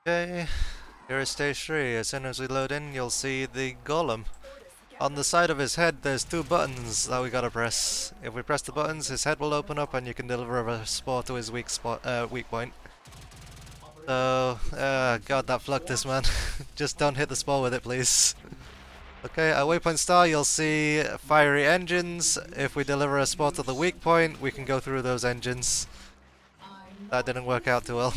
Okay, here is stage 3. As soon as we load in, you'll see the golem. On the side of his head, there's 2 buttons that we gotta press. If we press the buttons, his head will open up and you can deliver a spore to his weak point. So, god, that flucked this, man. Just don't hit the spore with it, please. Okay, at waypoint star, you'll see fiery engines. If we deliver a spore to the weak point, we can go through those engines. That didn't work out too well.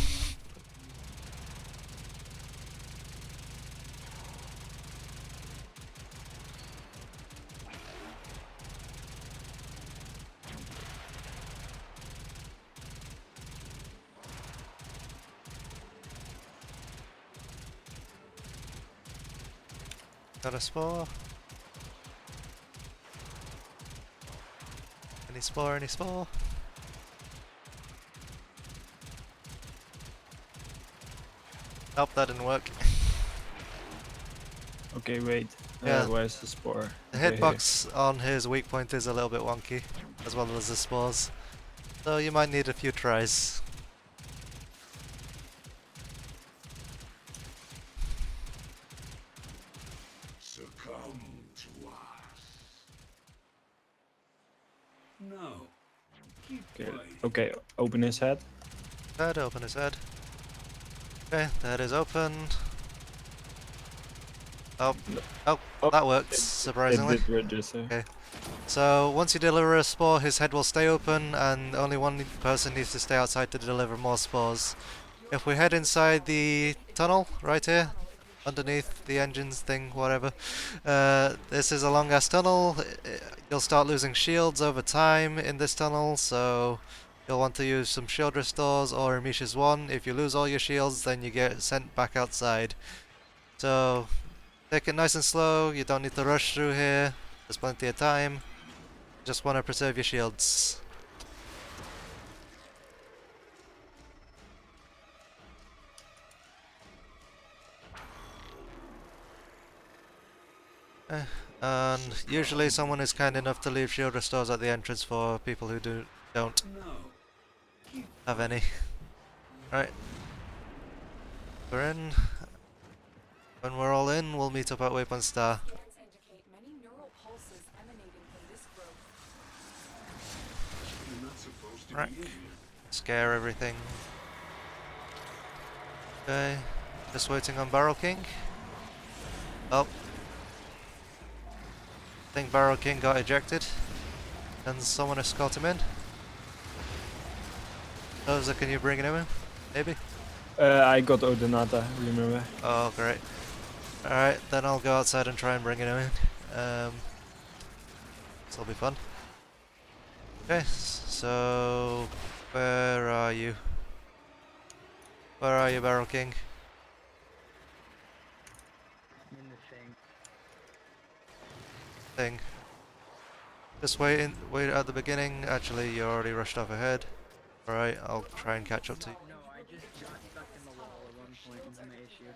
Got a spore. Any spore, any spore? Nope, that didn't work. Okay, wait. Yeah. Where's the spore? The Okay, hitbox on his weak point is a little bit wonky, as well as the spores. So you might need a few tries. Succumb to us. No. Keep here. fighting. Okay, open his head. Head, open his head. Okay, the head is opened. Oh, oh, Oh, that works, It surprisingly. did register. Okay. So once you deliver a spore, his head will stay open and only one person needs to stay outside to deliver more spores. If we head inside the tunnel, right here, underneath the engines thing, whatever, this is a long ass tunnel. You'll start losing shields over time in this tunnel, so you'll want to use some shield restores or Amisha's one. If you lose all your shields, then you get sent back outside. So take it nice and slow, you don't need to rush through here, there's plenty of time. Just want to preserve your shields. And usually someone is kind enough to leave shield restores at the entrance for people who don't No. have any. Right. We're in. When we're all in, we'll meet up at Waypoint Star. Scans indicate many neural pulses emanating from this growth. You're not supposed to Right. be in here. Scare everything. Okay. Just waiting on Barrel King. Oh. I think Barrel King got ejected. Can someone escort him in? Dozer, can you bring him in? Maybe? I got Odonata, remember? Oh, great. Alright, then I'll go outside and try and bring him in. This'll be fun. Okay, so... Where are you? Where are you, Barrel King? I'm in the Thing. Just wait at the beginning. Actually, you already rushed off ahead. Alright, I'll try and catch up to you. No, I just got stuck in the wall at one point was my issue.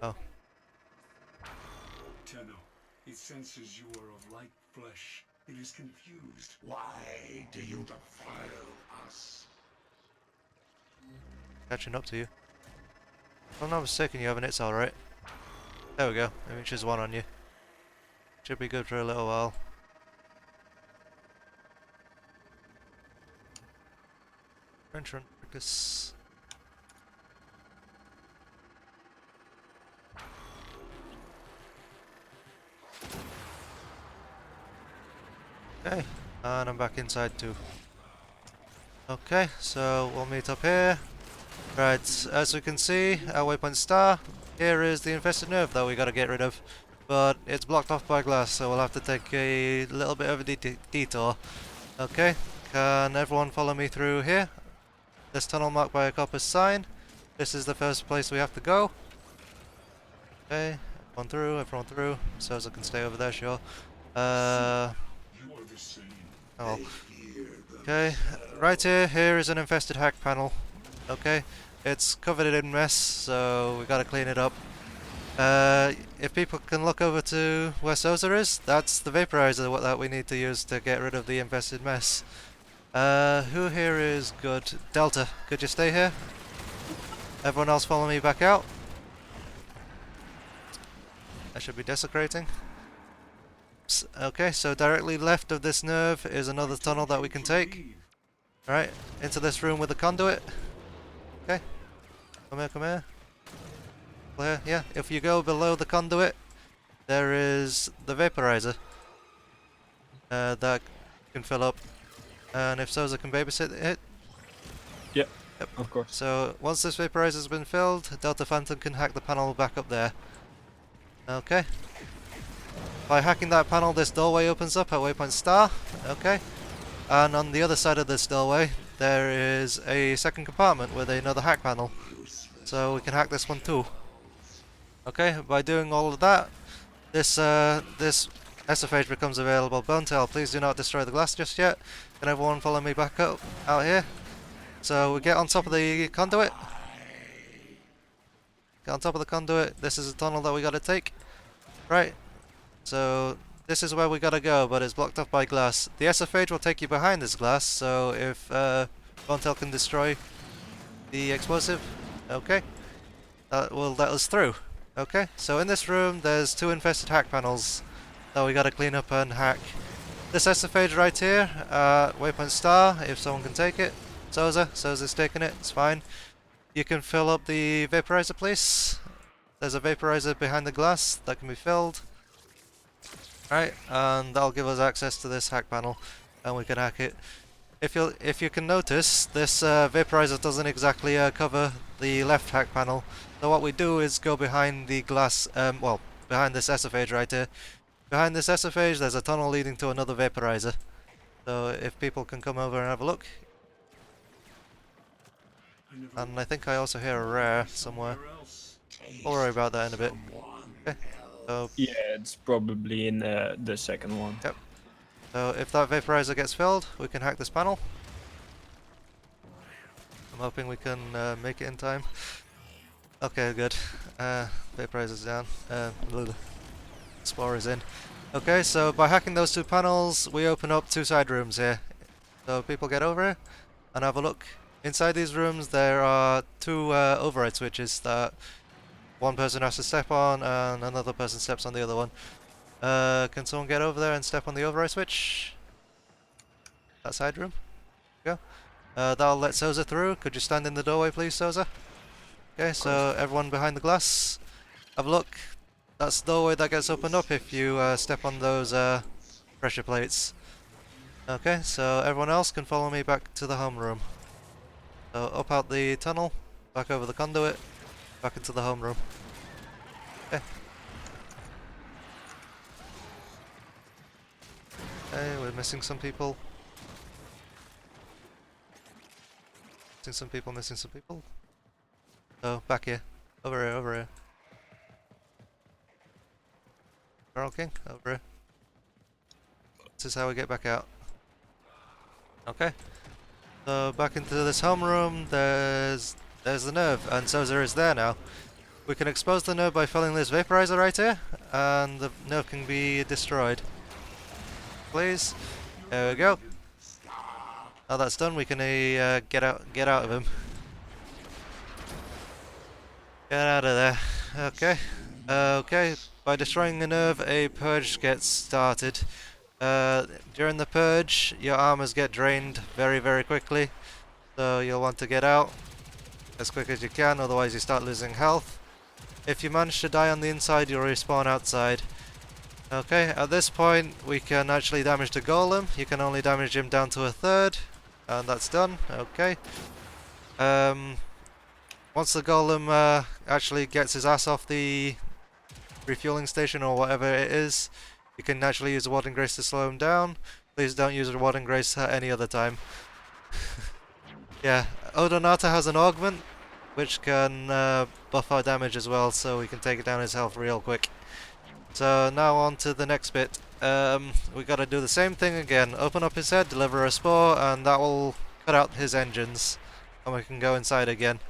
Oh. Tenno, it senses you are of like flesh. It is confused. Why do you defile us? Catching up to you. If I'm not mistaken, you have an it's alright. There we go. Amisha's one on you. Should be good for a little while. French run, focus. Okay, and I'm back inside too. Okay, so we'll meet up here. Right, as we can see, at Waypoint Star, here is the infested nerve that we gotta get rid of. But it's blocked off by glass, so we'll have to take a little bit of a detour. Okay, can everyone follow me through here? This tunnel marked by a copper sign. This is the first place we have to go. Okay, everyone through. So as I can stay over there, sure. You are the same. Oh. They fear the Okay, right here is an infested hack panel. Okay, it's covered in mess, so we gotta clean it up. If people can look over to where Soza is, that's the vaporizer that we need to use to get rid of the infested mess. Who here is good? Delta, could you stay here? Everyone else follow me back out. I should be desecrating. Okay, so directly left of this nerve is another tunnel that we can take. Alright, into this room with the conduit. Okay. Come here, come here. Clear, yeah. If you go below the conduit, there is the vaporizer. That can fill up. And if Soza can babysit it. Yep. Yep. Of course. So, once this vaporizer's been filled, Delta Phantom can hack the panel back up there. Okay. By hacking that panel, this doorway opens up at waypoint star. Okay. And on the other side of this doorway, there is a second compartment with another hack panel. So we can hack this one too. Okay, by doing all of that, this SFH becomes available. Bonetail, please do not destroy the glass just yet. Can everyone follow me back up out here? So we get on top of the conduit. Get on top of the conduit. This is a tunnel that we gotta take. Right. So this is where we gotta go, but it's blocked off by glass. The SFH will take you behind this glass, so if Bonetail can destroy the explosive, okay, that will let us through. Okay, so in this room there's 2 infested hack panels that we gotta clean up and hack. This SFH right here, waypoint star, if someone can take it. Soza's taking it, it's fine. You can fill up the vaporizer, please. There's a vaporizer behind the glass that can be filled. Right, and that'll give us access to this hack panel, and we can hack it. If you can notice, this vaporizer doesn't exactly cover the left hack panel. So what we do is go behind the glass, well, behind this SFH right here. Behind this SFH, there's a tunnel leading to another vaporizer. So if people can come over and have a look. And I think I also hear a rare somewhere. We'll worry about that in a bit. Okay. So Yeah, it's probably in the second one. yep. So if that vaporizer gets filled, we can hack this panel. I'm hoping we can make it in time. Okay, good. Vaporizer's down. Spore is in. Okay, so by hacking those 2 panels, we open up 2 side rooms here. So people get over here and have a look. Inside these rooms, there are 2 override switches that one person has to step on and another person steps on the other one. Can someone get over there and step on the override switch? That side room? Go. That'll let Soza through. Could you stand in the doorway, please, Soza? Okay, so everyone behind the glass, have a look. That's the doorway that gets opened up if you step on those pressure plates. Okay, so everyone else can follow me back to the home room. So up out the tunnel, back over the conduit, back into the home room. Okay. Okay, we're missing some people. Missing some people. So, back here. Over here. Carl King, over here. This is how we get back out. Okay. So, back into this home room, there's the nerve, and Soza is there now. We can expose the nerve by filling this vaporizer right here, and the nerve can be destroyed. Please. There we go. Now that's done, we can get out of him. Get out of there. Okay. Okay. By destroying the nerve, a purge gets started. During the purge, your armors get drained very, very quickly. So you'll want to get out as quick as you can, otherwise you start losing health. If you manage to die on the inside, you'll respawn outside. Okay, at this point, we can actually damage the golem. You can only damage him down to 1/3, and that's done. Okay. Once the golem actually gets his ass off the refueling station or whatever it is, you can actually use a Warding Grace to slow him down. Please don't use a Warding Grace at any other time. Yeah, Odonata has an augment, which can buff our damage as well, so we can take down his health real quick. So now on to the next bit. We gotta do the same thing again. Open up his head, deliver a spore, and that will cut out his engines. And we can go inside again.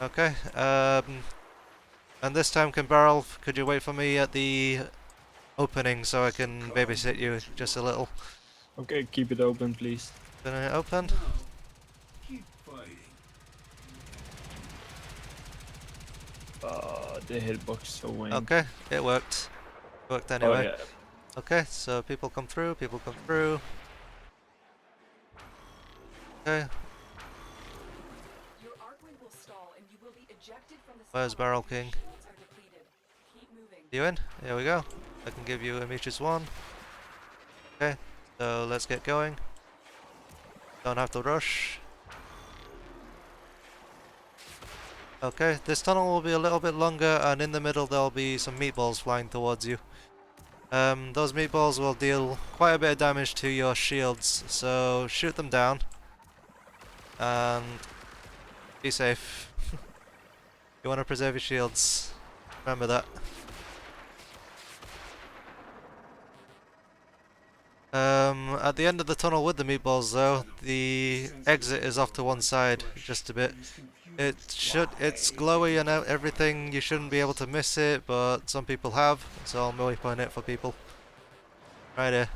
Okay, and this time, Barrel, could you wait for me at the opening so I can babysit you just a little? Okay, keep it open, please. Gonna open? Keep fighting. The hitbox showing. Okay, it worked. Worked Oh anyway. yeah. Okay, so people come through, people come through. Okay, Your arc ring will stall and you will be ejected from this where's tunnel Barrel if your King? shields are depleted. Keep moving. You in? Here we go. I can give you a Amitra's one. Okay, so let's get going. Don't have to rush. Okay, this tunnel will be a little bit longer, and in the middle there'll be some meatballs flying towards you. Those meatballs will deal quite a bit of damage to your shields, so shoot them down. And be safe. You want to preserve your shields. Remember that. At the end of the tunnel with the meatballs though, the exit is off to one side, just a bit. It's glowy and everything, you shouldn't be able to miss it, but some people have, so I'll waypoint it for people. Right here.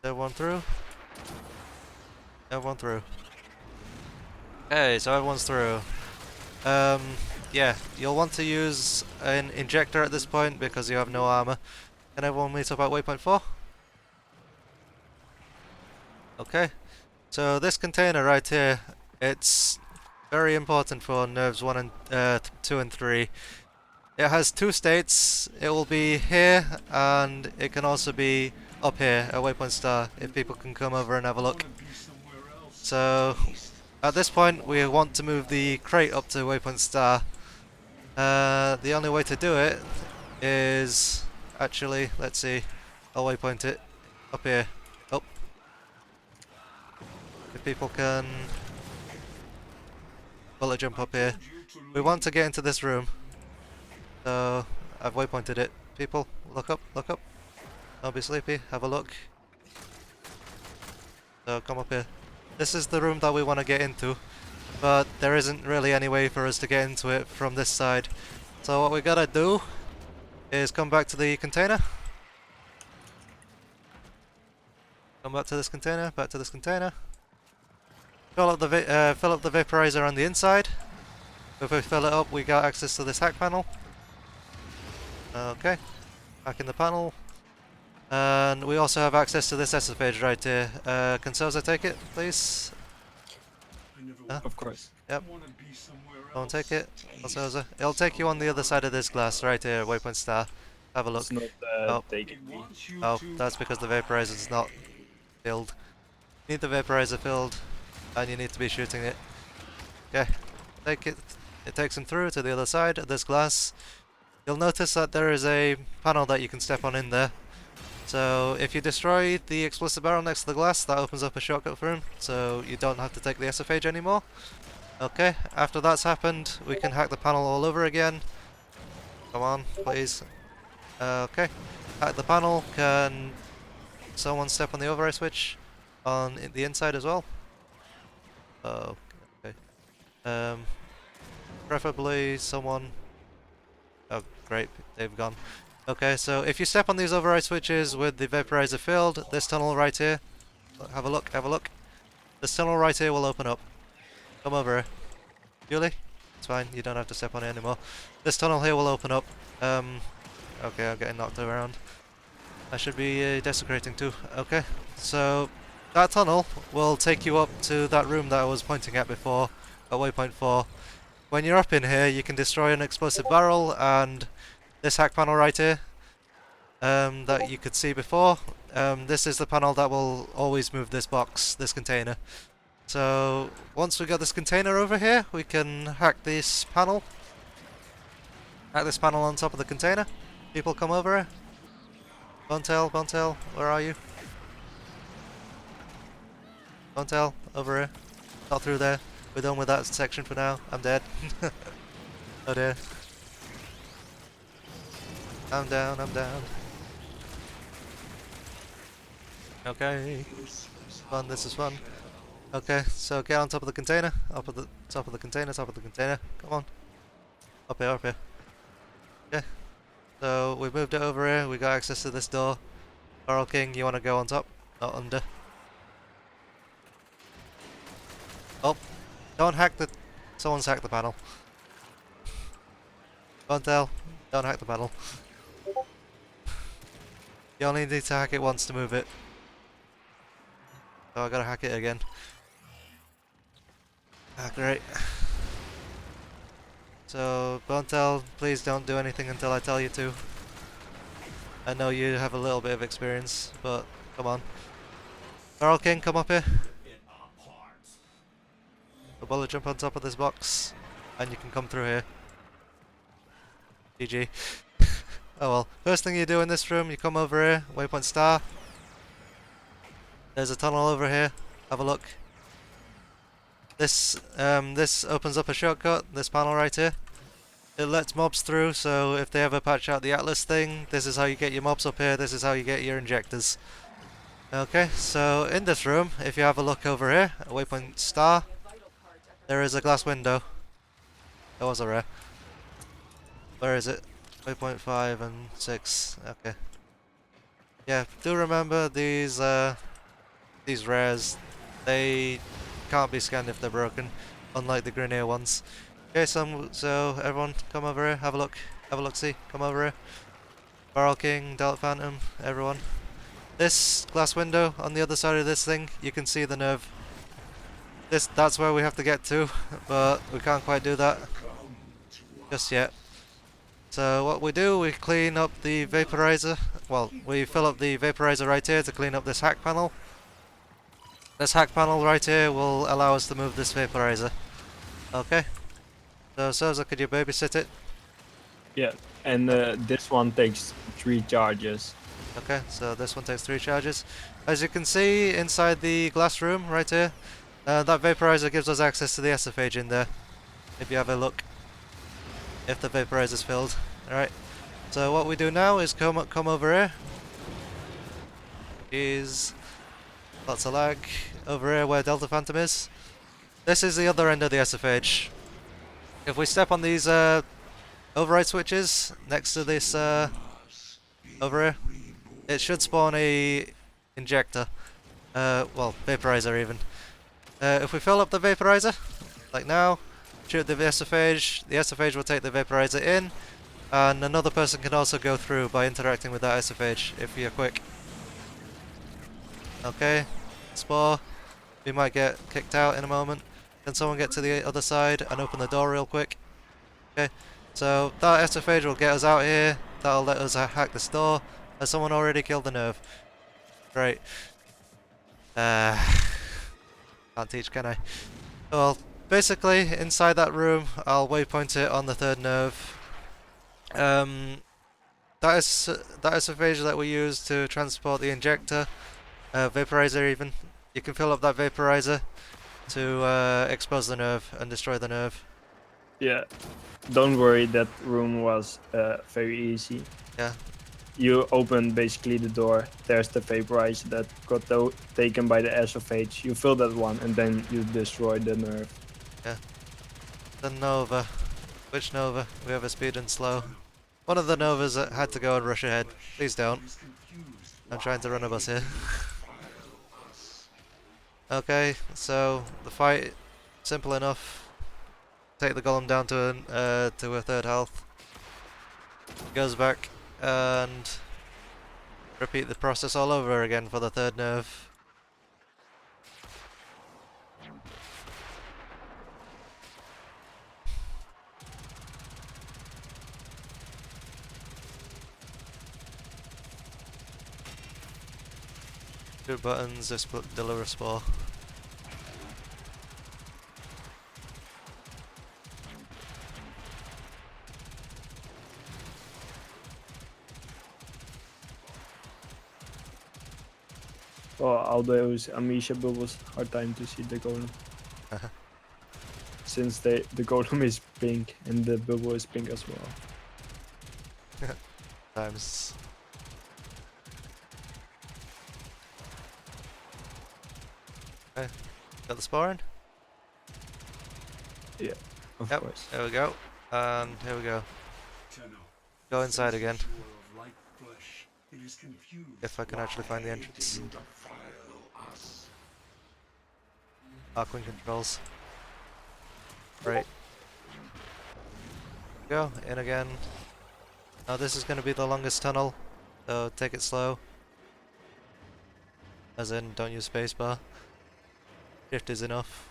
Everyone through? Everyone through. Okay, so everyone's through. Yeah, you'll want to use an injector at this point because you have no armor. Can everyone meet up at waypoint 4? Okay, so this container right here, it's very important for nerves 1 and 2 and 3. It has 2 states. It will be here, and it can also be up here at waypoint star if people can come over and have a look. So at this point we want to move the crate up to waypoint star. The only way to do it is actually, let's see, I'll waypoint it up here. Oh, if people can bullet jump up here. We want to get into this room, so I've waypointed it. People, look up, look up. Don't be sleepy, have a look. So come up here. This is the room that we want to get into, but there isn't really any way for us to get into it from this side. So what we gotta do is come back to the container. Come back to this container, back to this container. Fill up the vaporizer on the inside. If we fill it up, we got access to this hack panel. Okay, back in the panel. And we also have access to this SFH right here. Can Soza take it, please? Of course. Yep. Don't take it, Soza. It'll take you on the other side of this glass right here, waypoint star. Have a look. It's not Oh. taking me. Oh, that's because the vaporizer is not filled. You need the vaporizer filled, and you need to be shooting it. Okay, take it. It takes him through to the other side of this glass. You'll notice that there is a panel that you can step on in there. So if you destroy the explosive barrel next to the glass, that opens up a shortcut for him, so you don't have to take the SFH anymore. Okay, after that's happened, we can hack the panel all over again. Come on, please. Okay, hack the panel. Can someone step on the override switch on the inside as well? Oh, okay. Preferably someone... Oh, great, they've gone. Okay, so if you step on these override switches with the vaporizer filled, this tunnel right here, have a look, have a look. This tunnel right here will open up. Come over here. Julie? It's fine, you don't have to step on it anymore. This tunnel here will open up. Okay, I'm getting knocked around. I should be desecrating too. Okay, so that tunnel will take you up to that room that I was pointing at before, at waypoint 4. When you're up in here, you can destroy an explosive barrel and this hack panel right here that you could see before. This is the panel that will always move this box, this container. So once we got this container over here, we can hack this panel. Hack this panel on top of the container. People come over here. Bontail, where are you? Bontail, over here. Not through there. We're done with that section for now. I'm dead. Oh dear. I'm down, I'm down. Okay. Fun, this is fun. Okay, so get on top of the container. Up at the top of the container, top of the container. Come on. Up here, up here. Okay. So we've moved it over here, we got access to this door. Coral King, you wanna go on top? Not under. Oh, don't hack the... Someone's hacked the panel. Don't tell. Don't hack the panel. You only need to hack it once to move it. So I gotta hack it again. Ah, great. So, Bontel, please don't do anything until I tell you to. I know you have a little bit of experience, but come on. Feral King, come up here. The bullet jump on top of this box, and you can come through here. GG. Oh well. First thing you do in this room, you come over here, waypoint star. There's a tunnel over here. Have a look. This opens up a shortcut. This panel right here. It lets mobs through, so if they ever patch out the Atlas thing, this is how you get your mobs up here. This is how you get your injectors. Okay, so in this room, if you have a look over here, waypoint star, there is a glass window. That was a rare. Where is it? Waypoint 5 and 6. Okay. Yeah, do remember these rares. They can't be scanned if they're broken, unlike the Grineer ones. Okay, so everyone come over here, have a look. Have a look, see. Come over here. Feral King, Delta Phantom, everyone. This glass window on the other side of this thing, you can see the nerve. That's where we have to get to, but we can't quite do that just yet. So what we do, we clean up the vaporizer. Well, we fill up the vaporizer right here to clean up this hack panel. This hack panel right here will allow us to move this vaporizer. Okay. So Sosa, could you babysit it? Yeah, and this one takes 3 charges. Okay, so this one takes 3 charges. As you can see inside the glass room right here, that vaporizer gives us access to the SFH in there. If you have a look. If the vaporizer's filled. Alright. So what we do now is come over here. Is lots of lag. Over here where Delta Phantom is. This is the other end of the SFH. If we step on these override switches next to this over here, it should spawn a injector. Well, vaporizer even. If we fill up the vaporizer, like now, shoot the SFH will take the vaporizer in, and another person can also go through by interacting with that SFH if you're quick. Okay, Spore, we might get kicked out in a moment. Can someone get to the other side and open the door real quick? Okay, so that SFH will get us out here, that'll let us hack this door. Has someone already killed the nerve? Great. Can't teach, can I? Well, basically, inside that room, I'll waypoint it on the 3rd nerve. That is SFH that we use to transport the injector, vaporizer even. You can fill up that vaporizer to expose the nerve and destroy the nerve. Yeah, don't worry, that room was very easy. Yeah. You open basically the door, there's the vaporizer that got taken by the SFH. You fill that one and then you destroy the nerve. Yeah. The Nova. Which Nova? We have a speed and slow. One of the Novas that had to go and rush ahead. Please don't. I'm trying to run a bus here. Okay, so the fight, simple enough. Take the golem down to a 3rd health. Goes back and repeat the process all over again for the 3rd nerve. Two buttons, this deliver spore. Oh, all those amnesia bubbles, hard time to see the golem. Since the golem is pink and the bubble is pink as well. Times. Okay, got the spore in? Yeah, of Yep, course. there we go. And here we go. Go inside again. If I can actually find the entrance. Arcwing controls. Right. Go, in again. Now this is going to be the longest tunnel, so take it slow. As in, don't use spacebar. Shift is enough.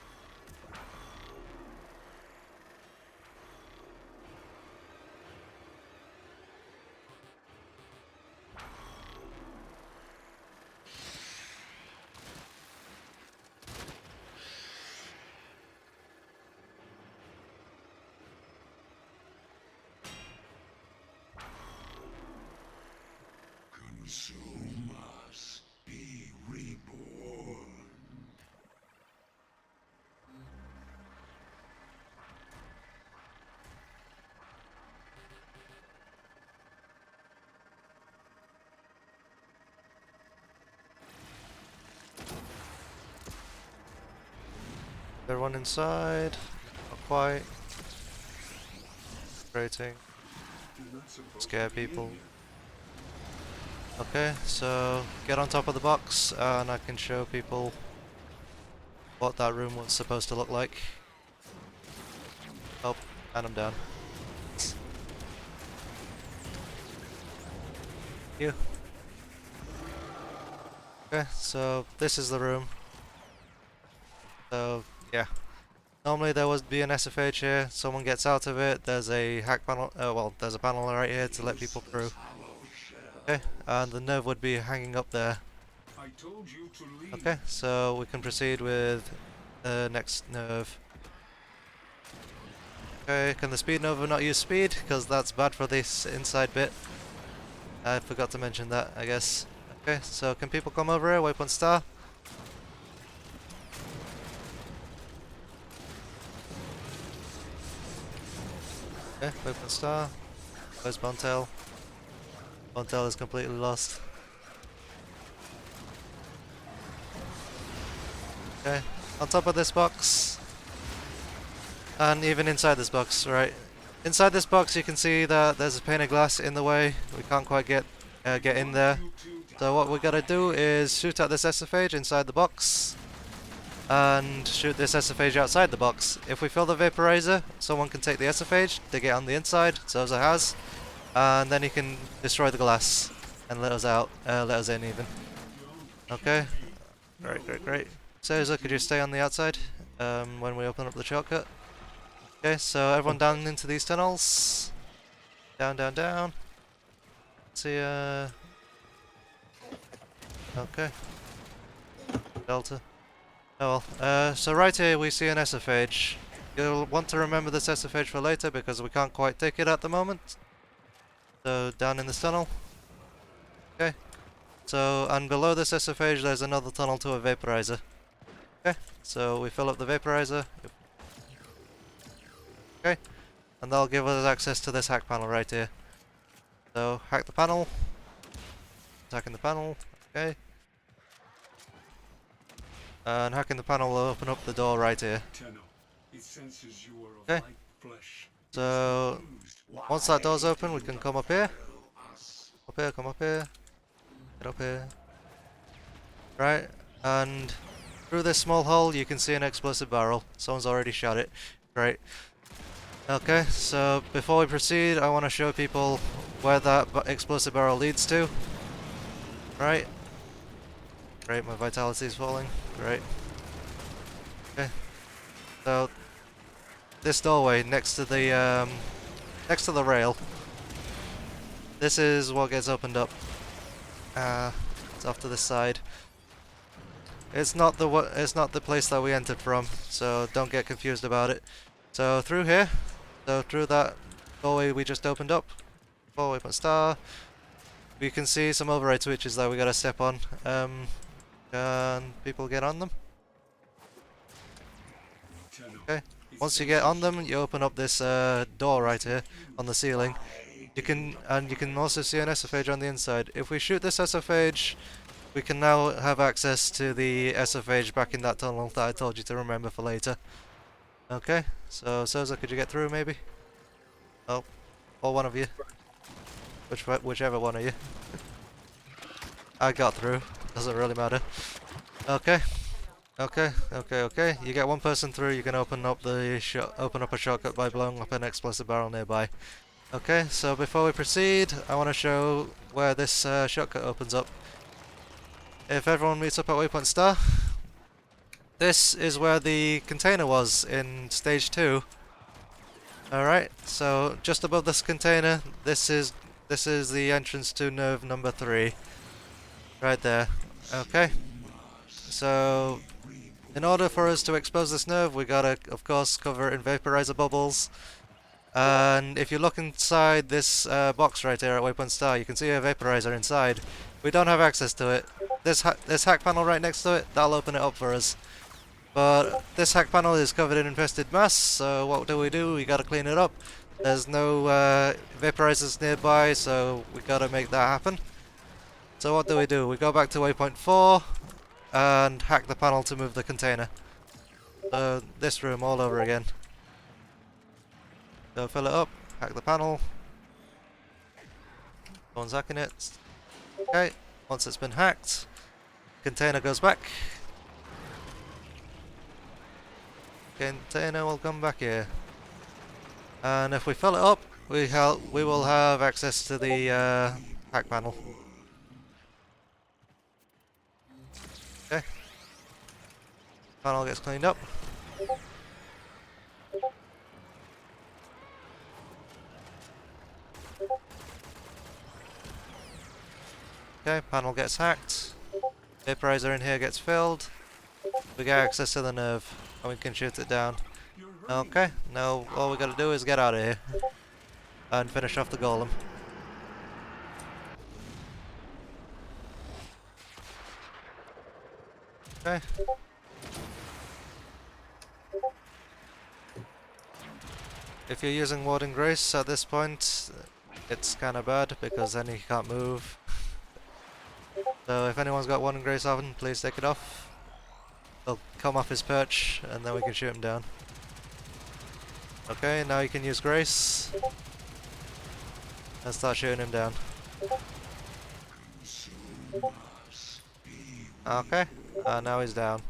Consume us. Be reborn. Everyone inside. Not quite. Rating. You're not supposed Scare to be in people. here. Okay, so get on top of the box and I can show people what that room was supposed to look like. Oh, and I'm down. You. Okay, so this is the room. So, yeah. Normally there would be an SFH here, someone gets out of it, there's a hack panel, well, there's a panel right here to let people through. Okay, and the nerve would be hanging up there. I told you to leave. Okay, so we can proceed with the next nerve. Okay, can the speed nova not use speed? Because that's bad for this inside bit. I forgot to mention that, I guess. Okay, so can people come over here? Waypoint star. Okay, waypoint star. Where's Bontail? Bontail is completely lost. Okay, on top of this box. And even inside this box, right? Inside this box you can see that there's a pane of glass in the way. We can't quite get in there. So what we gotta do is shoot at this SFH inside the box. And shoot this SFH outside the box. If we fill the vaporizer, someone can take the SFH, dig it on the inside, Zoza has. And then he can destroy the glass and let us out, let us in even. Okay. Great. Zoza, could you stay on the outside when we open up the shortcut? Okay, so everyone down into these tunnels. Down. See, okay. Delta. Oh well, so right here we see an SFH. You'll want to remember this SFH for later because we can't quite take it at the moment. So, down in this tunnel. Okay. So, and below this SFH there's another tunnel to a vaporizer. Okay, so we fill up the vaporizer. Okay, and that'll give us access to this hack panel right here. So, hack the panel. Attacking the panel. Okay. And hacking the panel will open up the door right here. It senses you are of Okay. like flesh. So, once that door's open, we can come up here. Come up here. Get up here. Right, and through this small hole you can see an explosive barrel. Someone's already shot it. Great. Okay, so before we proceed, I want to show people where that explosive barrel leads to. Right. Great, my vitality is falling. Great. Okay. So this doorway next to the rail. This is what gets opened up. It's off to this side. It's not the place that we entered from, so don't get confused about it. So through here, through that doorway we just opened up, waypoint star, we can see some override switches that we gotta step on. Can people get on them? Okay. Once you get on them, you open up this door right here on the ceiling. You can also see an SFH on the inside. If we shoot this SFH, we can now have access to the SFH back in that tunnel that I told you to remember for later. Okay, so Soza, could you get through maybe? Oh, or one of you. Whichever one of you. I got through. Doesn't really matter. Okay. Okay. You get one person through. You can open up open up a shortcut by blowing up an explosive barrel nearby. Okay, so before we proceed, I want to show where this shortcut opens up. If everyone meets up at waypoint star, this is where the container was in stage 2. Alright, so just above this container, this is the entrance to nerve number 3. Right there. Okay. So in order for us to expose this nerve, we gotta of course cover it in vaporizer bubbles. And if you look inside this box right here at waypoint star, you can see a vaporizer inside. We don't have access to it. This hack panel right next to it, that'll open it up for us. But this hack panel is covered in infested mass, so what do? We gotta clean it up. There's no vaporizers nearby, so we gotta make that happen. So what do? We go back to waypoint 4 and hack the panel to move the container. So this room all over again. So fill it up, hack the panel. Someone's hacking it. Okay, once it's been hacked, container goes back. Container will come back here. And if we fill it up, we will have access to the hack panel. Okay. Panel gets cleaned up. Okay, panel gets hacked. Vaporizer in here gets filled. We get access to the nerve, and we can shoot it down. Okay, now all we gotta do is get out of here and finish off the golem. Okay. If you're using Warding Grace at this point, it's kinda bad because then he can't move. So if anyone's got Warding Grace on, please take it off. He'll come off his perch and then we can shoot him down. Okay, now you can use Grace. And start shooting him down. Okay, and now he's down.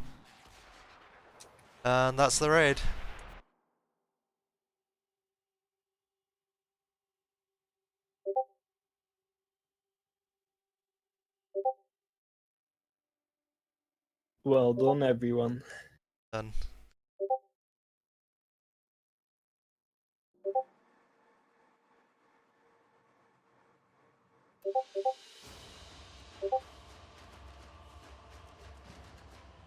And that's the raid. Well done, everyone. Done.